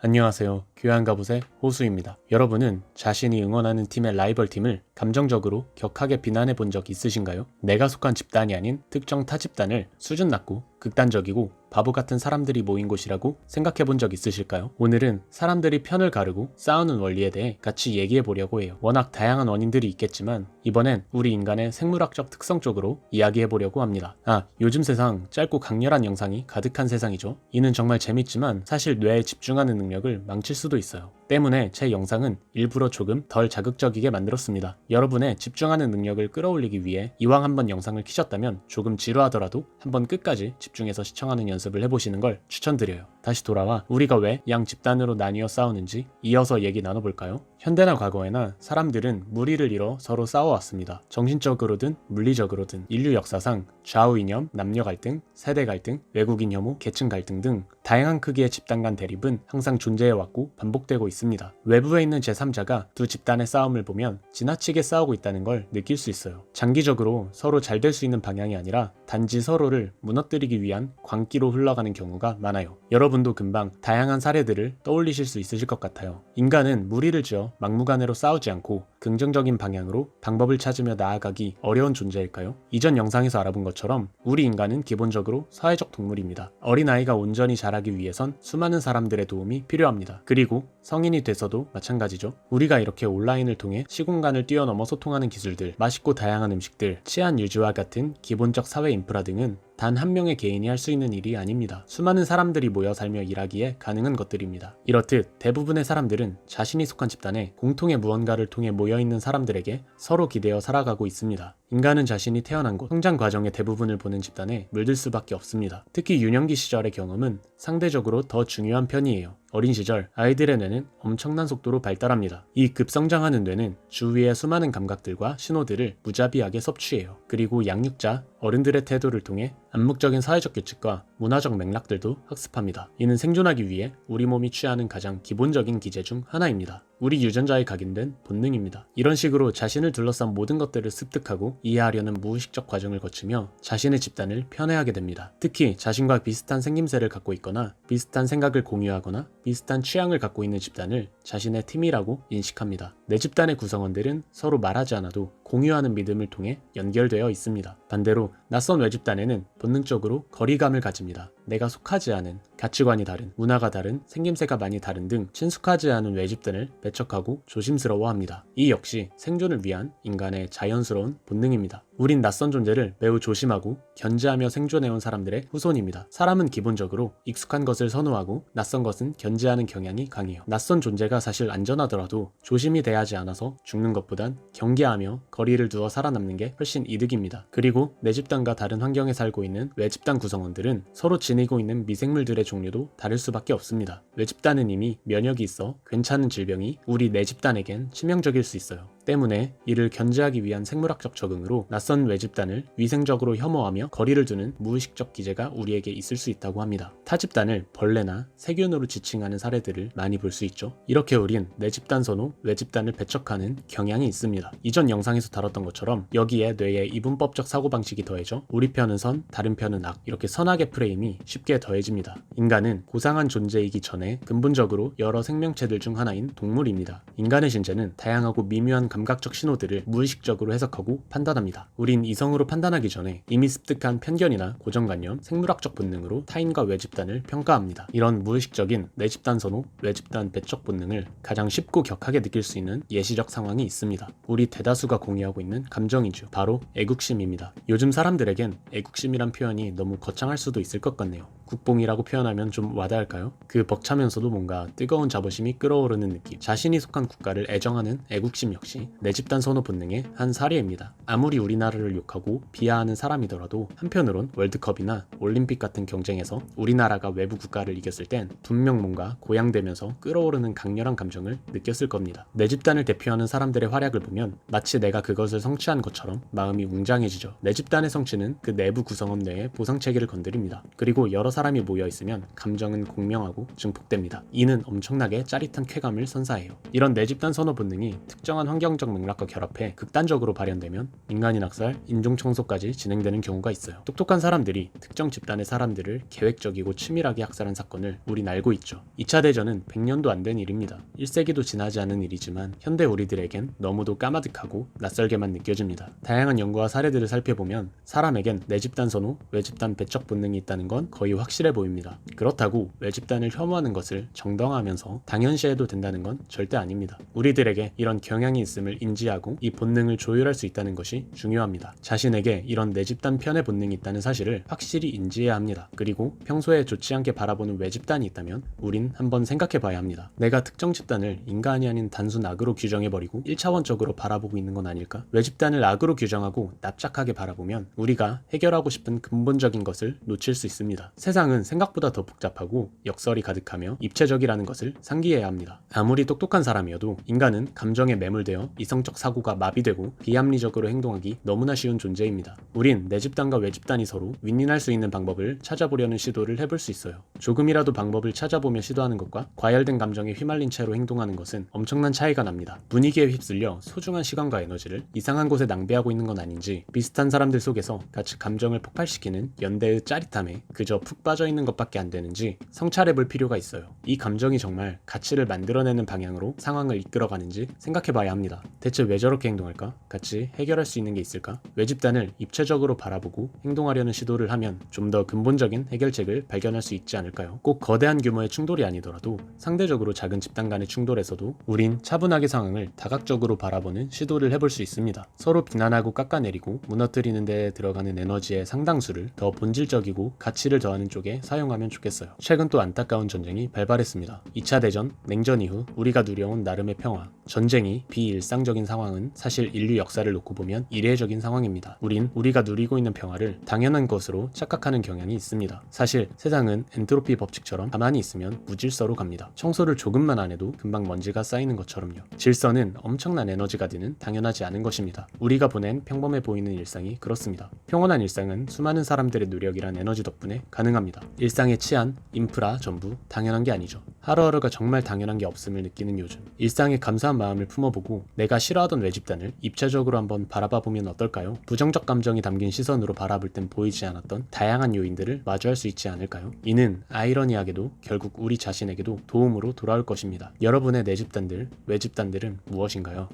안녕하세요. 교양가봇의 호수입니다. 여러분은 자신이 응원하는 팀의 라이벌 팀을 감정적으로 격하게 비난해 본 적 있으신가요? 내가 속한 집단이 아닌 특정 타 집단을 수준 낮고 극단적이고 바보 같은 사람들이 모인 곳이라고 생각해 본 적 있으실까요? 오늘은 사람들이 편을 가르고 싸우는 원리에 대해 같이 얘기해 보려고 해요. 워낙 다양한 원인들이 있겠지만 이번엔 우리 인간의 생물학적 특성 쪽으로 이야기해 보려고 합니다. 요즘 세상 짧고 강렬한 영상이 가득한 세상이죠. 이는 정말 재밌지만 사실 뇌에 집중하는 능력을 망칠 수도 있어요. 때문에 제 영상은 일부러 조금 덜 자극적이게 만들었습니다. 여러분의 집중하는 능력을 끌어올리기 위해 이왕 한번 영상을 키셨다면 조금 지루하더라도 한번 끝까지 집중해서 시청하는 연습을 해보시는 걸 추천드려요. 다시 돌아와 우리가 왜 양 집단으로 나뉘어 싸우는지 이어서 얘기 나눠볼까요? 현대나 과거에나 사람들은 무리를 이뤄 서로 싸워왔습니다. 정신적으로든 물리적으로든 인류 역사상 좌우 이념, 남녀 갈등, 세대 갈등, 외국인 혐오, 계층 갈등 등 다양한 크기의 집단 간 대립은 항상 존재해왔고 반복되고 있습니다. 외부에 있는 제3자가 두 집단의 싸움을 보면 지나치게 싸우고 있다는 걸 느낄 수 있어요. 장기적으로 서로 잘 될 수 있는 방향이 아니라 단지 서로를 무너뜨리기 위한 광기로 흘러가는 경우가 많아요. 여러분도 금방 다양한 사례들을 떠올리실 수 있으실 것 같아요. 인간은 무리를 지어 막무가내로 싸우지 않고 긍정적인 방향으로 방법을 찾으며 나아가기 어려운 존재일까요? 이전 영상에서 알아본 것처럼 우리 인간은 기본적으로 사회적 동물입니다. 어린아이가 온전히 자라기 위해선 수많은 사람들의 도움이 필요합니다. 그리고 성인이 돼서도 마찬가지죠. 우리가 이렇게 온라인을 통해 시공간을 뛰어넘어 소통하는 기술들, 맛있고 다양한 음식들, 치안 유지와 같은 기본적 사회 인프라 등은 단 한 명의 개인이 할 수 있는 일이 아닙니다. 수많은 사람들이 모여 살며 일하기에 가능한 것들입니다. 이렇듯 대부분의 사람들은 자신이 속한 집단에 공통의 무언가를 통해 모여있는 사람들에게 서로 기대어 살아가고 있습니다. 인간은 자신이 태어난 곳, 성장 과정의 대부분을 보는 집단에 물들 수밖에 없습니다. 특히 유년기 시절의 경험은 상대적으로 더 중요한 편이에요. 어린 시절 아이들의 뇌는 엄청난 속도로 발달합니다. 이 급성장하는 뇌는 주위의 수많은 감각들과 신호들을 무자비하게 섭취해요. 그리고 양육자, 어른들의 태도를 통해 암묵적인 사회적 규칙과 문화적 맥락들도 학습합니다. 이는 생존하기 위해 우리 몸이 취하는 가장 기본적인 기제 중 하나입니다. 우리 유전자에 각인된 본능입니다. 이런 식으로 자신을 둘러싼 모든 것들을 습득하고 이해하려는 무의식적 과정을 거치며 자신의 집단을 편애하게 됩니다. 특히 자신과 비슷한 생김새를 갖고 있거나 비슷한 생각을 공유하거나 비슷한 취향을 갖고 있는 집단을 자신의 팀이라고 인식합니다. 내 집단의 구성원들은 서로 말하지 않아도 공유하는 믿음을 통해 연결되어 있습니다. 반대로 낯선 외집단에는 본능적으로 거리감을 가집니다. 내가 속하지 않은, 가치관이 다른, 문화가 다른, 생김새가 많이 다른 등 친숙하지 않은 외집단을 배척하고 조심스러워합니다. 이 역시 생존을 위한 인간의 자연스러운 본능입니다. 우린 낯선 존재를 매우 조심하고 견제하며 생존해온 사람들의 후손입니다. 사람은 기본적으로 익숙한 것을 선호하고 낯선 것은 견제하는 경향이 강해요. 낯선 존재가 사실 안전하더라도 조심이 대하지 않아서 죽는 것보단 경계하며 거리를 두어 살아남는 게 훨씬 이득입니다. 그리고 내 집단과 다른 환경에 살고 있는 외집단 구성원들은 서로 지니고 있는 미생물들의 종류도 다를 수밖에 없습니다. 외집단은 이미 면역이 있어 괜찮은 질병이 우리 내 집단에겐 치명적일 수 있어요. 때문에 이를 견제하기 위한 생물학적 적응으로 낯선 외집단을 위생적으로 혐오하며 거리를 두는 무의식적 기제가 우리에게 있을 수 있다고 합니다. 타 집단을 벌레나 세균으로 지칭하는 사례들을 많이 볼 수 있죠. 이렇게 우린 내 집단 선호, 외집단을 배척하는 경향이 있습니다. 이전 영상에서 다뤘던 것처럼 여기에 뇌의 이분법적 사고방식이 더해져 우리 편은 선, 다른 편은 악, 이렇게 선악의 프레임이 쉽게 더해집니다. 인간은 고상한 존재이기 전에 근본적으로 여러 생명체들 중 하나인 동물입니다. 인간의 신체는 다양하고 미묘한 감각적 신호들을 무의식적으로 해석하고 판단합니다. 우린 이성으로 판단하기 전에 이미 습득한 편견이나 고정관념, 생물학적 본능으로 타인과 외집단을 평가합니다. 이런 무의식적인 내 집단 선호, 외집단 배척 본능을 가장 쉽고 격하게 느낄 수 있는 예시적 상황이 있습니다. 우리 대다수가 공유하고 있는 감정이죠. 바로 애국심입니다. 요즘 사람들에겐 애국심이란 표현이 너무 거창할 수도 있을 것 같네요. 국뽕이라고 표현하면 좀 와닿을까요? 그 벅차면서도 뭔가 뜨거운 자부심이 끓어오르는 느낌. 자신이 속한 국가를 애정하는 애국심 역시 내 집단 선호 본능의 한 사례입니다. 아무리 우리나라를 욕하고 비하하는 사람이더라도 한편으론 월드컵이나 올림픽 같은 경쟁에서 우리나라가 외부 국가를 이겼을 땐 분명 뭔가 고양되면서 끓어오르는 강렬한 감정을 느꼈을 겁니다. 내 집단을 대표하는 사람들의 활약을 보면 마치 내가 그것을 성취한 것처럼 마음이 웅장해지죠. 내 집단의 성취는 그 내부 구성원 내의 보상체계를 건드립니다. 그리고 여러 사람 사람이 모여있으면 감정은 공명하고 증폭됩니다. 이는 엄청나게 짜릿한 쾌감을 선사해요. 이런 내 집단 선호 본능이 특정한 환경적 맥락과 결합해 극단적으로 발현되면 인간인 학살, 인종 청소까지 진행되는 경우가 있어요. 똑똑한 사람들이 특정 집단의 사람들을 계획적이고 치밀하게 학살한 사건을 우린 알고 있죠. 2차 대전은 100년도 안 된 일입니다. 1세기도 지나지 않은 일이지만 현대 우리들에겐 너무도 까마득하고 낯설게만 느껴집니다. 다양한 연구와 사례들을 살펴보면 사람에겐 내 집단 선호, 외 집단 배척 본능이 있다는 건 거의 확실해 보입니다. 그렇다고 외 집단을 혐오하는 것을 정당화하면서 당연시해도 된다는 건 절대 아닙니다. 우리들에게 이런 경향이 있음을 인지하고 이 본능을 조율할 수 있다는 것이 중요합니다. 자신에게 이런 내 집단 편의 본능이 있다는 사실을 확실히 인지해야 합니다. 그리고 평소에 좋지 않게 바라보는 외 집단이 있다면 우린 한번 생각해 봐야 합니다. 내가 특정 집단을 인간이 아닌 단순 악으로 규정해버리고 1차원적으로 바라보고 있는 건 아닐까? 외 집단을 악으로 규정하고 납작하게 바라보면 우리가 해결하고 싶은 근본적인 것을 놓칠 수 있습니다. 세상은 생각보다 더 복잡하고 역설이 가득하며 입체적이라는 것을 상기해야 합니다. 아무리 똑똑한 사람이어도 인간은 감정에 매몰되어 이성적 사고가 마비되고 비합리적으로 행동하기 너무나 쉬운 존재입니다. 우린 내 집단과 외 집단이 서로 윈윈할 수 있는 방법을 찾아보려는 시도를 해볼 수 있어요. 조금이라도 방법을 찾아보며 시도하는 것과 과열된 감정에 휘말린 채로 행동하는 것은 엄청난 차이가 납니다. 분위기에 휩쓸려 소중한 시간과 에너지를 이상한 곳에 낭비하고 있는 건 아닌지 비슷한 사람들 속에서 같이 감정을 폭발시키는 연대의 짜릿함에 그저 푹 빠져있는 것밖에 안 되는지 성찰해볼 필요가 있어요. 이 감정이 정말 가치를 만들어내는 방향으로 상황을 이끌어가는지 생각해봐야 합니다. 대체 왜 저렇게 행동할까? 같이 해결할 수 있는 게 있을까? 외 집단을 입체적으로 바라보고 행동하려는 시도를 하면 좀 더 근본적인 해결책을 발견할 수 있지 않을까요? 꼭 거대한 규모의 충돌이 아니더라도 상대적으로 작은 집단 간의 충돌에서도 우린 차분하게 상황을 다각적으로 바라보는 시도를 해볼 수 있습니다. 서로 비난하고 깎아내리고 무너뜨리는 데 들어가는 에너지의 상당수를 더 본질적이고 가치를 더하는 쪽에 사용하면 좋겠어요. 최근 또 안타까운 전쟁이 발발했습니다. 2차 대전, 냉전 이후 우리가 누려온 나름의 평화, 전쟁이 비일상적인 상황은 사실 인류 역사를 놓고 보면 이례적인 상황입니다. 우린 우리가 누리고 있는 평화를 당연한 것으로 착각하는 경향이 있습니다. 사실 세상은 엔트로피 법칙처럼 가만히 있으면 무질서로 갑니다. 청소를 조금만 안 해도 금방 먼지가 쌓이는 것처럼요. 질서는 엄청난 에너지가 드는 당연하지 않은 것입니다. 우리가 보낸 평범해 보이는 일상이 그렇습니다. 평온한 일상은 수많은 사람들의 노력이란 에너지 덕분에 가능합니다. 일상의 치안, 인프라 전부 당연한 게 아니죠. 하루하루가 정말 당연한 게 없음을 느끼는 요즘, 일상에 감사한 마음을 품어보고 내가 싫어하던 외 집단을 입체적으로 한번 바라봐보면 어떨까요? 부정적 감정이 담긴 시선으로 바라볼 땐 보이지 않았던 다양한 요인들을 마주할 수 있지 않을까요? 이는 아이러니하게도 결국 우리 자신에게도 도움으로 돌아올 것입니다. 여러분의 내 집단들, 외 집단들은 무엇인가요?